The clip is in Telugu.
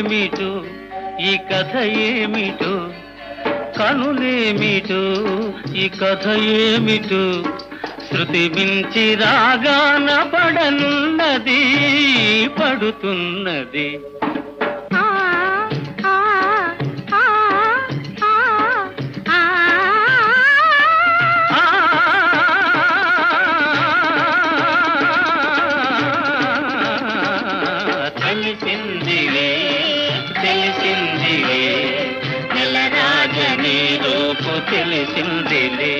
ఏమిటో ఈ కథ ఏమిటో కనులేమిటో ఈ కథ ఏమిటో శృతి మించి రాగాన పడనున్నది పడుతున్నది తెలిసిందిలే నెలరాజని రూపు తెలిసిందిలే